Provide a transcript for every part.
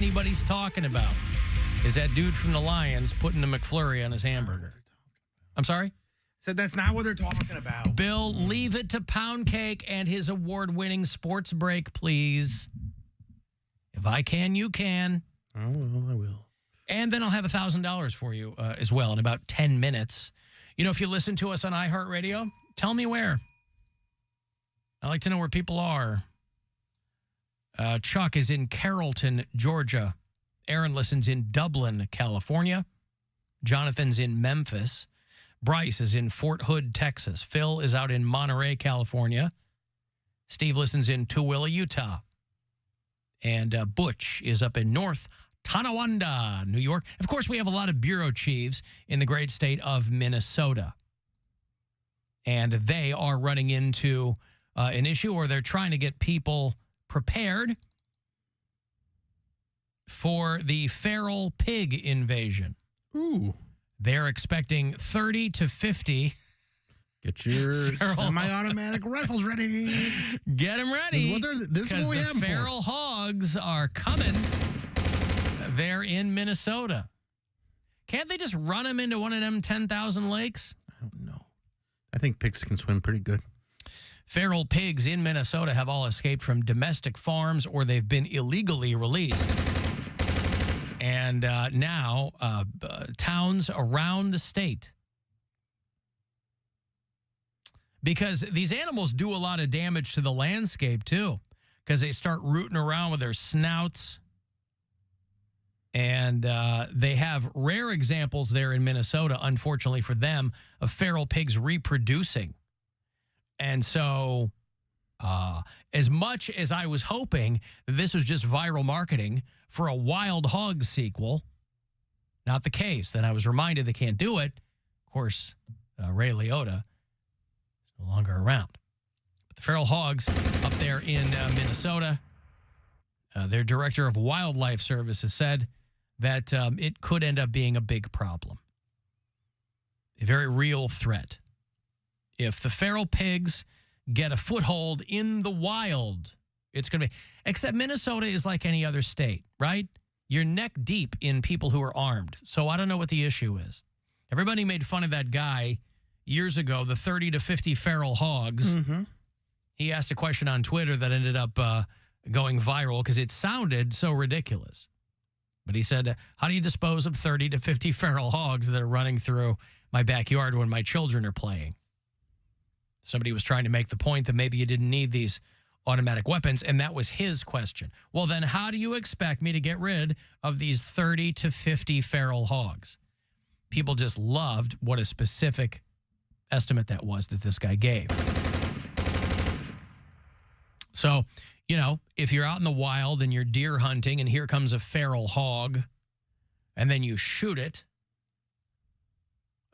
anybody's talking about is that dude from the Lions putting the McFlurry on his hamburger. I'm sorry? Said that's not what they're talking about. Bill, leave it to Poundcake and his award-winning sports break, please. If I can, you can. Oh, well, I will. And then I'll have $1,000 for you as well in about 10 minutes. You know, if you listen to us on iHeartRadio, tell me where. I like to know where people are. Chuck is in Carrollton, Georgia. Aaron listens in Dublin, California. Jonathan's in Memphis. Bryce is in Fort Hood, Texas. Phil is out in Monterey, California. Steve listens in Tooele, Utah. And Butch is up in North Tonawanda, New York. Of course, we have a lot of bureau chiefs in the great state of Minnesota. And they are running into an issue, or they're trying to get people prepared for the feral pig invasion. Ooh. They're expecting 30 to 50. Get your semi-automatic rifles ready. Get them ready. This is what we have the feral hogs are coming. They're in Minnesota. Can't they just run them into one of them 10,000 lakes? I don't know. I think pigs can swim pretty good. Feral pigs in Minnesota have all escaped from domestic farms or they've been illegally released. And now towns around the state, because these animals do a lot of damage to the landscape too, because they start rooting around with their snouts. And they have rare examples there in Minnesota, unfortunately for them, of feral pigs reproducing. And so as much as I was hoping that this was just viral marketing for a Wild Hog sequel, not the case. Then I was reminded they can't do it. Of course, Ray Liotta is no longer around. But the feral hogs up there in Minnesota, their director of wildlife services said that it could end up being a big problem, a very real threat. If the feral pigs get a foothold in the wild, it's going to be, except Minnesota is like any other state, right? You're neck deep in people who are armed. So I don't know what the issue is. Everybody made fun of that guy years ago, the 30 to 50 feral hogs. Mm-hmm. He asked a question on Twitter that ended up going viral because it sounded so ridiculous. But he said, how do you dispose of 30 to 50 feral hogs that are running through my backyard when my children are playing? Somebody was trying to make the point that maybe you didn't need these automatic weapons, and that was his question. Well, then how do you expect me to get rid of these 30 to 50 feral hogs? People just loved what a specific estimate that was that this guy gave. So, you know, if you're out in the wild and you're deer hunting and here comes a feral hog and then you shoot it,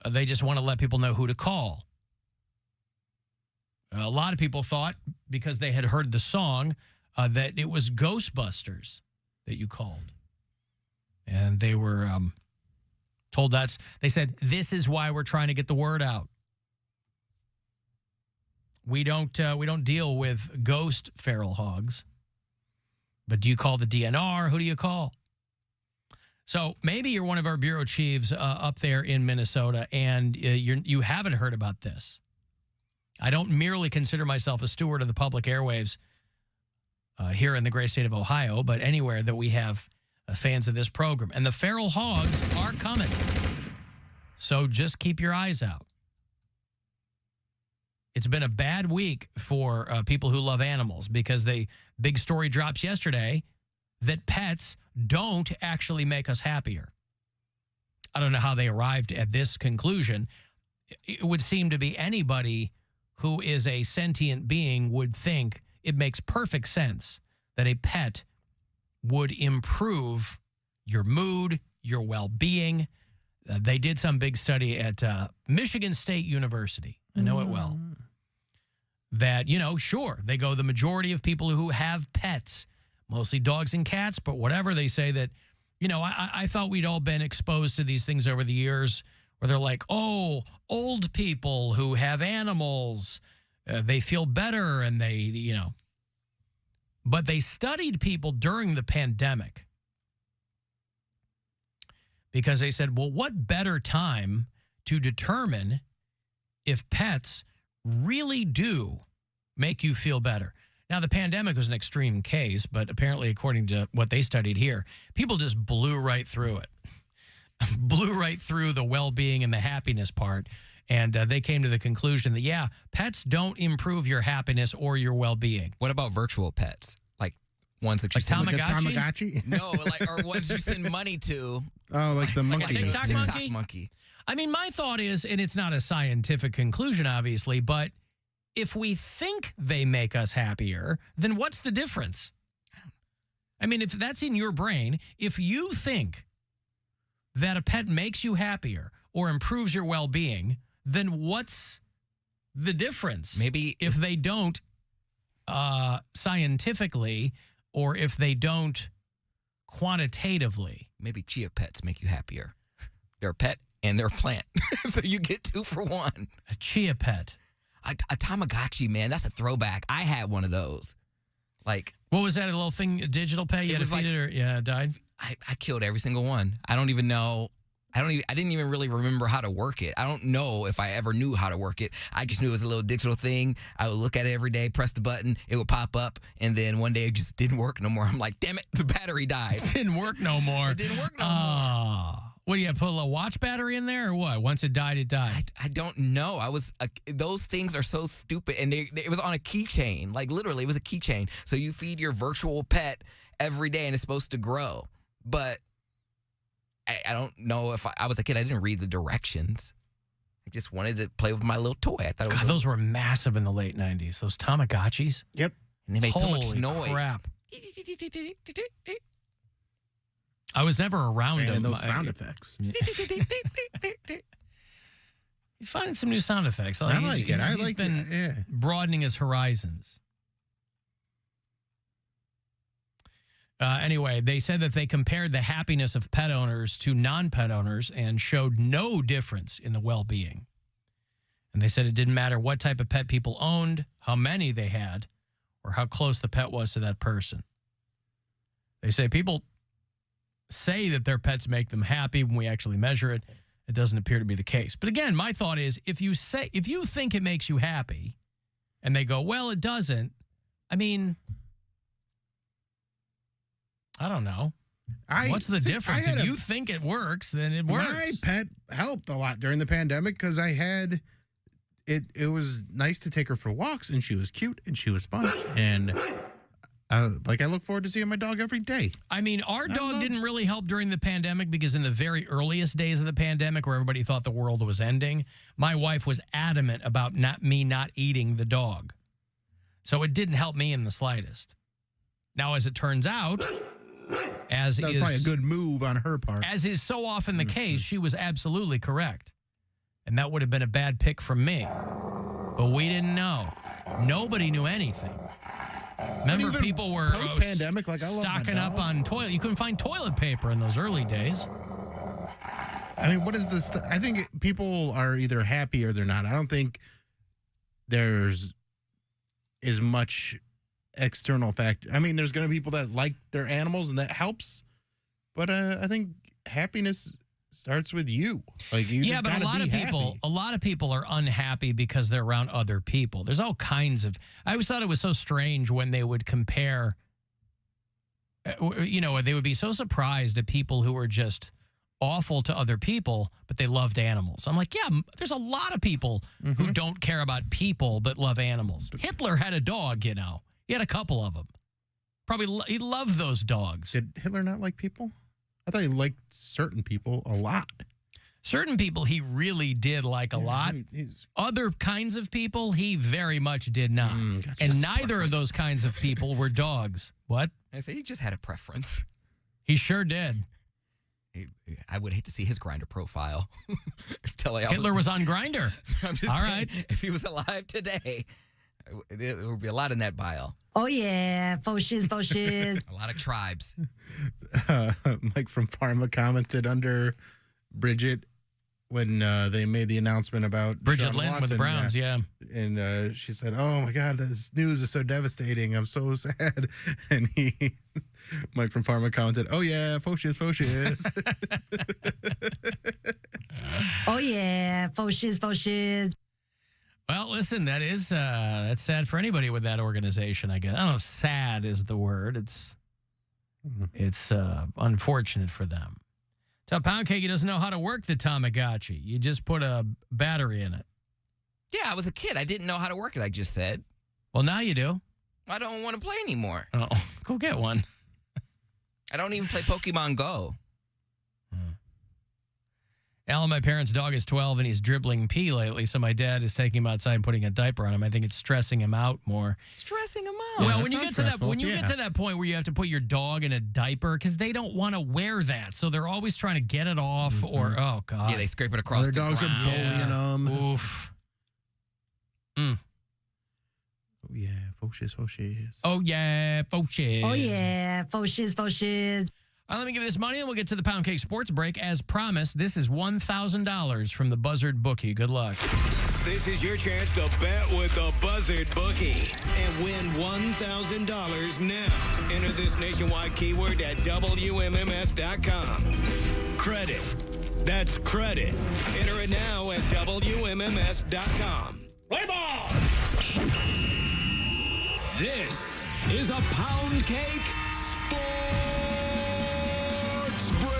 they just want to let people know who to call. A lot of people thought, because they had heard the song, that it was Ghostbusters that you called. And they were told they said, this is why we're trying to get the word out. We don't deal with ghost feral hogs. But do you call the DNR? Who do you call? So maybe you're one of our bureau chiefs up there in Minnesota, and you haven't heard about this. I don't merely consider myself a steward of the public airwaves here in the great state of Ohio, but anywhere that we have fans of this program. And the feral hogs are coming. So just keep your eyes out. It's been a bad week for people who love animals because big story drops yesterday that pets don't actually make us happier. I don't know how they arrived at this conclusion. It would seem to be anybody who is a sentient being would think it makes perfect sense that a pet would improve your mood, your well-being. They did some big study at Michigan State University. I know it well. That, you know, sure, they go the majority of people who have pets, mostly dogs and cats, but whatever, they say that, you know, I thought we'd all been exposed to these things over the years where they're like, oh, old people who have animals, they feel better and they, you know. But they studied people during the pandemic because they said, well, what better time to determine if pets really do make you feel better? Now, the pandemic was an extreme case, but apparently, according to what they studied here, people just blew right through it. Blew right through the well-being and the happiness part. And they came to the conclusion that, yeah, pets don't improve your happiness or your well-being. What about virtual pets? Like ones that you Like send Tamagotchi? No, or ones you send money to. Oh, like the Like monkey. a TikTok monkey? monkey. I mean, my thought is, and it's not a scientific conclusion, obviously, but if we think they make us happier, then what's the difference? I mean, if that's in your brain, if you think that a pet makes you happier or improves your well-being, then what's the difference? Maybe if they don't scientifically or if they don't quantitatively. Maybe chia pets make you happier. They're a pet and they're a plant. So you get 2 for 1. A chia pet. A Tamagotchi, man, that's a throwback. I had one of those. Like, what was that, a little thing, a digital pet? You had to feed it or it died? I killed every single one. I don't even know. I didn't even really remember how to work it. I don't know if I ever knew how to work it. I just knew it was a little digital thing. I would look at it every day, press the button, it would pop up, and then one day it just didn't work no more. I'm like, damn it, the battery died. It didn't work no more. It didn't work no more. What do you put a little watch battery in there or what? Once it died, it died. I don't know. Those things are so stupid, and it was on a keychain. Like literally, it was a keychain. So you feed your virtual pet every day, and it's supposed to grow. But I don't know if I was a kid. I didn't read the directions. I just wanted to play with my little toy. I thought it was God, those were massive in the late 90s. Those Tamagotchis. Yep. And they made so much Holy noise. Crap. I was never around And them. those sound effects. He's finding some new sound effects. I like it. He's been it. Yeah. broadening his horizons. Anyway, they said that they compared the happiness of pet owners to non-pet owners and showed no difference in the well-being. And they said it didn't matter what type of pet people owned, how many they had, or how close the pet was to that person. They say people say that their pets make them happy. When we actually measure it, it doesn't appear to be the case. But again, my thought is if you think it makes you happy and they go, well, it doesn't, I mean, I don't know. What's the difference? If you think it works, then it works. My pet helped a lot during the pandemic because I had it was nice to take her for walks, and she was cute and she was fun. And I look forward to seeing my dog every day. I mean, our dog didn't really help during the pandemic because in the very earliest days of the pandemic where everybody thought the world was ending, my wife was adamant about not eating the dog. So it didn't help me in the slightest. Now, as it turns out, That was probably a good move on her part. As is so often the case, she was absolutely correct. And that would have been a bad pick from me. But we didn't know. Nobody knew anything. Remember, people were post-pandemic, stocking up on toilet. You couldn't find toilet paper in those early days. I mean, what is this? I think people are either happy or they're not. I don't think there's as much external factor. I mean, there's going to be people that like their animals and that helps. But I think happiness starts with you. Like, you yeah, but a lot of people are unhappy because they're around other people. There's all kinds of. I always thought it was so strange when they would compare. You know, they would be so surprised at people who were just awful to other people, but they loved animals. I'm like, yeah, there's a lot of people who don't care about people but love animals. Hitler had a dog, you know. He had a couple of them. Probably he loved those dogs. Did Hitler not like people? I thought he liked certain people a lot. Certain people he really did like a lot. Other kinds of people he very much did not. And neither of those kinds of people were dogs. What? I say he just had a preference. He sure did. I would hate to see his Grindr profile. Hitler was on Grindr. All right. If he was alive today, there would be a lot in that bio. Oh, yeah. Faux shiz. A lot of tribes. Mike from Pharma commented under Bridget, when they made the announcement about Bridget Deshaun Lynn with the Watson, Browns, yeah. And she said, "Oh my God, this news is so devastating. I'm so sad." And Mike from Pharma commented, "Oh yeah, Focious." Oh, yeah. Focious. Well, listen, that's sad for anybody with that organization, I guess. I don't know if sad is the word. It's unfortunate for them. Tell Poundcake he doesn't know how to work the Tamagotchi. You just put a battery in it. Yeah, I was a kid. I didn't know how to work it, I just said. Well, now you do. I don't want to play anymore. Oh, go get one. I don't even play Pokemon Go. Alan, my parents' dog is 12 and he's dribbling pee lately, so my dad is taking him outside and putting a diaper on him. I think it's stressing him out more. Stressing him out. Well, Yeah, when you that get sounds to that stressful. point where you have to put your dog in a diaper because they don't want to wear that, so they're always trying to get it off. Or oh god, Yeah, they scrape it across Other the dogs ground. are bullying them. Oof. Oh yeah, Focious. Oh yeah, Focious. Oh, yeah. Focious. Let me give you this money and we'll get to the Poundcake Sports Break. As promised, this is $1,000 from the Buzzard Bookie. Good luck. This is your chance to bet with the Buzzard Bookie and win $1,000 now. Enter this nationwide keyword at WMMS.com. Credit. That's credit. Enter it now at WMMS.com. Play ball! This is a Poundcake Sports Break.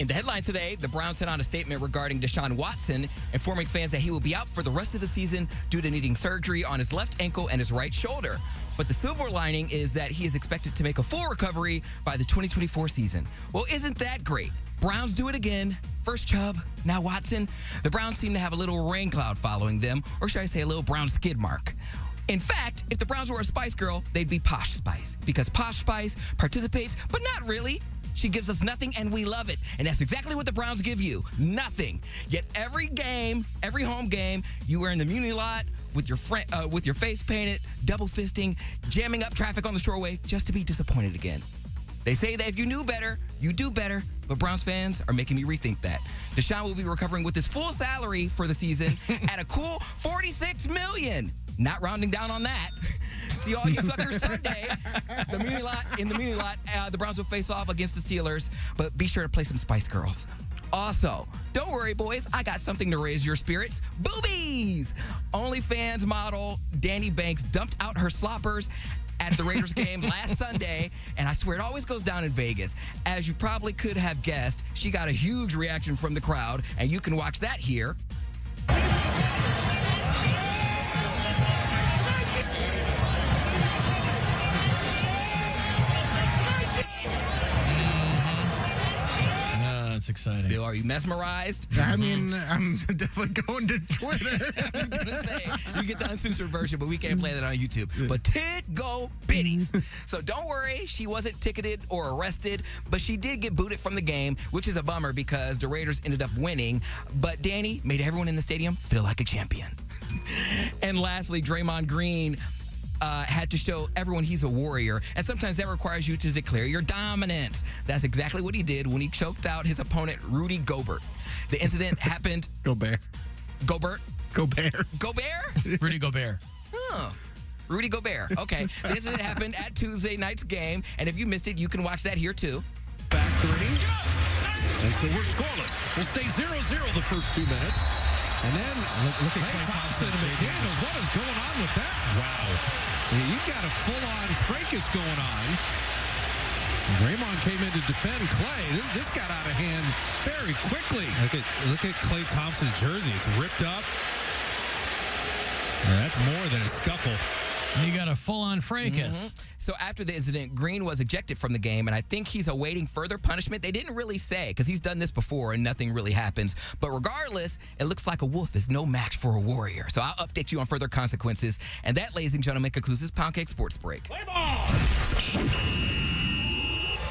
In the headlines today, the Browns sent out a statement regarding Deshaun Watson, informing fans that he will be out for the rest of the season due to needing surgery on his left ankle and his right shoulder. But the silver lining is that he is expected to make a full recovery by the 2024 season. Well, isn't that great? Browns do it again. First Chubb, now Watson. The Browns seem to have a little rain cloud following them, or should I say a little brown skid mark. In fact, if the Browns were a Spice Girl, they'd be Posh Spice, because Posh Spice participates, but not really. She gives us nothing, and we love it. And that's exactly what the Browns give you, nothing. Yet every game, every home game, you are in the Muni lot with your face painted, double fisting, jamming up traffic on the shoreway just to be disappointed again. They say that if you knew better, you do better, but Browns fans are making me rethink that. Deshaun will be recovering with his full salary for the season at a cool $46 million. Not rounding down on that. See all you suckers Sunday. In the Muni lot, the Browns will face off against the Steelers, but be sure to play some Spice Girls. Also, don't worry, boys. I got something to raise your spirits. Boobies! OnlyFans model Danny Banks dumped out her sloppers at the Raiders game last Sunday, and I swear it always goes down in Vegas. As you probably could have guessed, she got a huge reaction from the crowd, and you can watch that here. That's exciting. Bill, are you mesmerized? I mean, I'm definitely going to Twitter. I was going to say, you get the uncensored version, but we can't play that on YouTube. But tit go biddies. So don't worry, she wasn't ticketed or arrested, but she did get booted from the game, which is a bummer because the Raiders ended up winning. But Danny made everyone in the stadium feel like a champion. And lastly, Draymond Green had to show everyone he's a warrior, and sometimes that requires you to declare your dominance. That's exactly what he did when he choked out his opponent, Rudy Gobert. The incident happened... Gobert. Gobert? Rudy Gobert? Huh. Rudy Gobert. Okay. The incident happened at Tuesday night's game, and if you missed it, you can watch that here, too. Back three. And so we're scoreless. We'll stay 0-0 the first 2 minutes. And then look at Klay Thompson and McDaniels. What is going on with that? Wow. You've got a full-on fracas going on. Draymond came in to defend Klay. This got out of hand very quickly. Look at Klay Thompson's jersey. It's ripped up. That's more than a scuffle. You got a full-on fracas. Mm-hmm. So after the incident, Green was ejected from the game, and I think he's awaiting further punishment. They didn't really say, because he's done this before and nothing really happens. But regardless, it looks like a wolf is no match for a warrior. So I'll update you on further consequences. And that, ladies and gentlemen, concludes this Poundcake Sports Break. Play ball!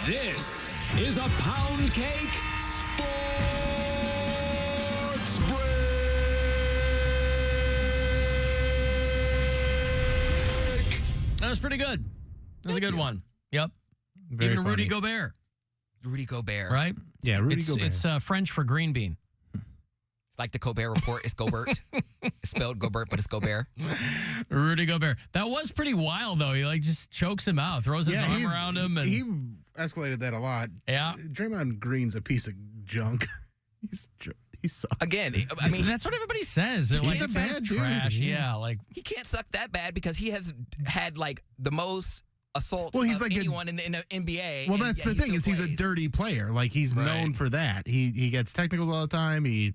This is a Poundcake Sports Break. That was pretty good. That was a good one. Yep. Very Even Rudy funny. Gobert, Rudy Gobert. right? Yeah, Rudy it's, Gobert. It's French for green bean. It's like the Gobert report. It's Gobert. It's spelled Gobert, but it's Gobert. Rudy Gobert. That was pretty wild, though. He just chokes him out, throws his arm around him, and he escalated that a lot. Yeah. Draymond Green's a piece of junk. He sucks. Again, I mean, that's what everybody says. They're like, a it's bad dude. trash. Yeah, like he can't suck that bad because he has had like the most assaults Well, he's of like anyone in the NBA. Well, and that's yet the thing he is still he's a plays. dirty player. Like he's Right. known for that. He gets technicals all the time. He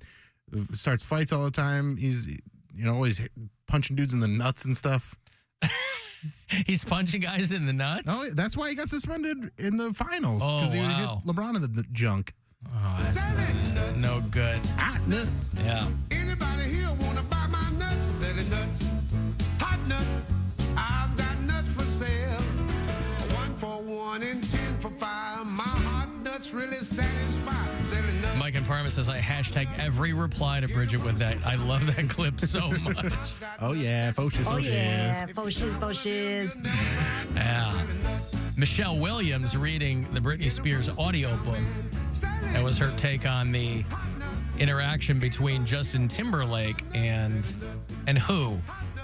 starts fights all the time. He's always punching dudes in the nuts and stuff. he's punching guys in the nuts. Oh, that's why he got suspended in the finals Oh, he wow. hit LeBron in the junk. Oh, that's no good. Hot nuts. Yeah. Anybody here wanna buy my nuts? Selling nuts, hot nut. I've got nuts for sale. 1 for 1 and 10 for 5. My hot nuts really satisfy. Selling nuts. Mike in Parma says I hashtag every reply to Bridget with that. I love that clip so much. Oh yeah, focious. Oh, yeah. Faux shiz. Yeah. Michelle Williams reading the Britney Spears audiobook. That was her take on the interaction between Justin Timberlake and who?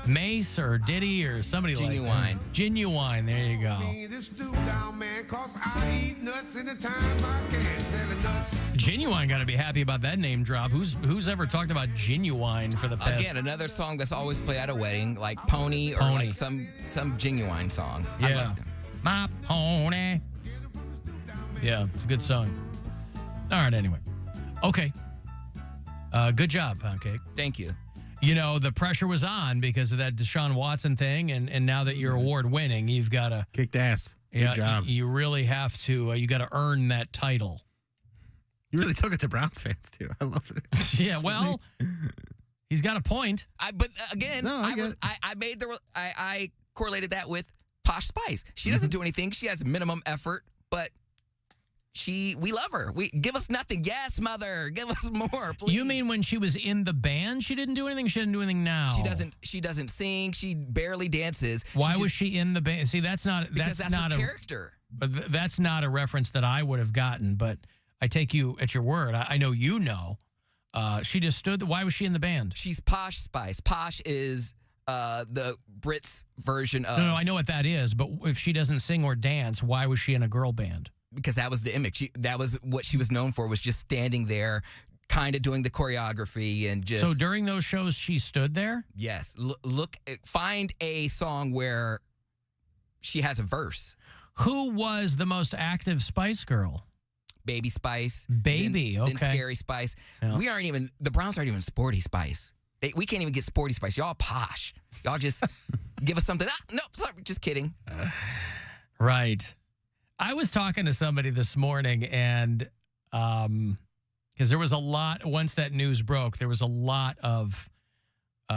Mace or Diddy or somebody Genuine. like that. Genuine. There you go. This dude down, man, 'cause I eat nuts anytime I can. Selling nuts. Genuine got to be happy about that name drop. Who's ever talked about Genuine for the past? Again, another song that's always played at a wedding, like Pony or Pony. like some Genuine song. I Yeah. like them. My pony. Yeah, it's a good song. All right, anyway. Okay. Good job, Poundcake. Thank you. You know, the pressure was on because of that Deshaun Watson thing, and now that you're award winning, you've got to Kicked ass. Good job. You really have to. You got to earn that title. You really took it to Browns fans too. I love it. Yeah, well, he's got a point. But again, No, I get it. I correlated that with Posh Spice. She doesn't do anything. She has minimum effort, but we love her. We give us nothing. Yes, mother, give us more, please. You mean when she was in the band, she didn't do anything? She didn't do anything now. She doesn't sing. She barely dances. Why was she in the band? See, that's not Because that's not her a character. But that's not a reference that I would have gotten. But I take you at your word. I know you know. She just stood. Why was she in the band? She's Posh Spice. Posh is the Brits version of. No, I know what that is. But if she doesn't sing or dance, why was she in a girl band? Because that was the image. That was what she was known for, was just standing there, kind of doing the choreography and just. So during those shows, she stood there? Yes. Find a song where she has a verse. Who was the most active Spice Girl? Baby Spice. Baby, then okay. Scary Spice. Yeah. The Browns aren't even Sporty Spice. We can't even get Sporty Spice. Y'all posh. Y'all just give us something. No, sorry, just kidding. Right. I was talking to somebody this morning, and because there was a lot, once that news broke, there was a lot of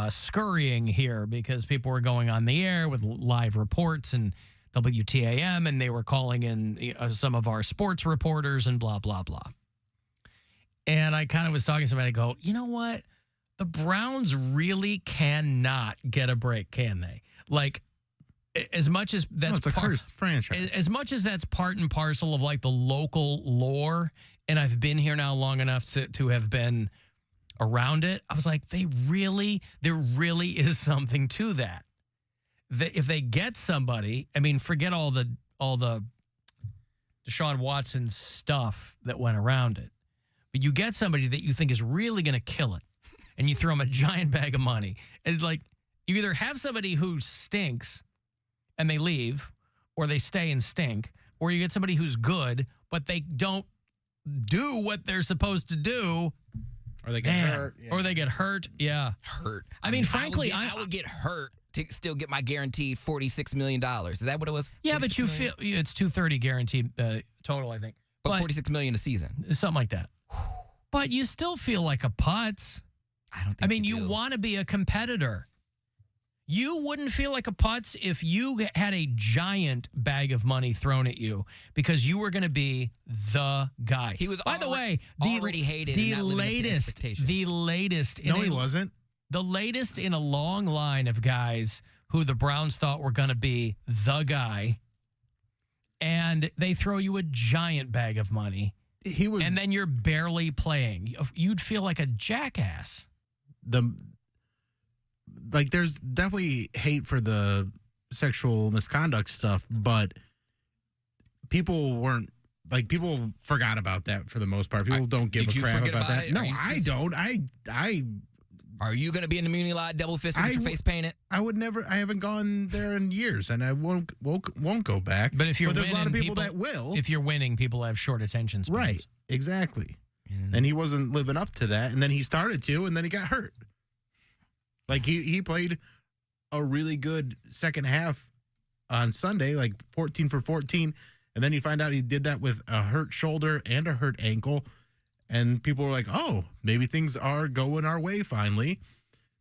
scurrying here because people were going on the air with live reports and WTAM, and they were calling in some of our sports reporters and blah, blah, blah. And I kind of was talking to somebody, I go, you know what? The Browns really cannot get a break, can they? Like, as much as that's it's a cursed franchise. as much as that's part and parcel of like the local lore, and I've been here now long enough to have been around it, I was like, there really is something to that. If they get somebody, I mean, forget all the Deshaun Watson stuff that went around it, but you get somebody that you think is really going to kill it, and you throw them a giant bag of money, and like you either have somebody who stinks and they leave, or they stay and stink, or you get somebody who's good, but they don't do what they're supposed to do. Or they get hurt. Yeah. Or they get hurt. Yeah. Hurt. I mean, frankly, I would get hurt to still get my guaranteed $46 million. Is that what it was? Yeah, but 46 you million? feel it's 230 guaranteed total, I think. But $46 million a season. Something like that. But you still feel like a putz. I don't think I mean, you you do. want to be a competitor. You wouldn't feel like a putz if you had a giant bag of money thrown at you because you were going to be the guy. He was by the way, already hated and not living up to expectations. the latest. No, he wasn't. The latest in a long line of guys who the Browns thought were going to be the guy and they throw you a giant bag of money, He was, and then you're barely playing. You'd feel like a jackass. There's definitely hate for the sexual misconduct stuff, but people forgot about that for the most part. People don't give a crap about that. No, I don't. Are you going to be in the Muni Lot double fisted with your face painted? I would never. I haven't gone there in years, and I won't go back. But if you're there's winning, a lot of people that will. If you're winning, people have short attention spans. Right. Exactly. And he wasn't living up to that, and then he started to, and then he got hurt. Like he played a really good second half on Sunday, like 14 for 14, and then you find out he did that with a hurt shoulder and a hurt ankle, and people were like, "Oh, maybe things are going our way finally."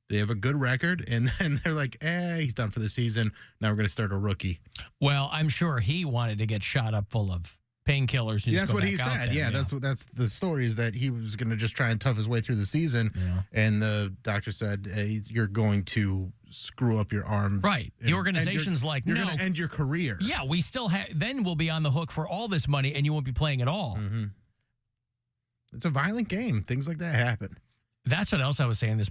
They have a good record, and then they're like, he's done for the season. Now we're going to start a rookie. Well, I'm sure he wanted to get shot up full of painkillers. That's what he said. Yeah, that's the story, is that he was going to just try and tough his way through the season. Yeah. And the doctor said, hey, you're going to screw up your arm. Right. The organization's like, you're no. going to end your career. Yeah, we still then we'll be on the hook for all this money, and you won't be playing at all. It's a violent game. Things like that happen. That's what else I was saying. This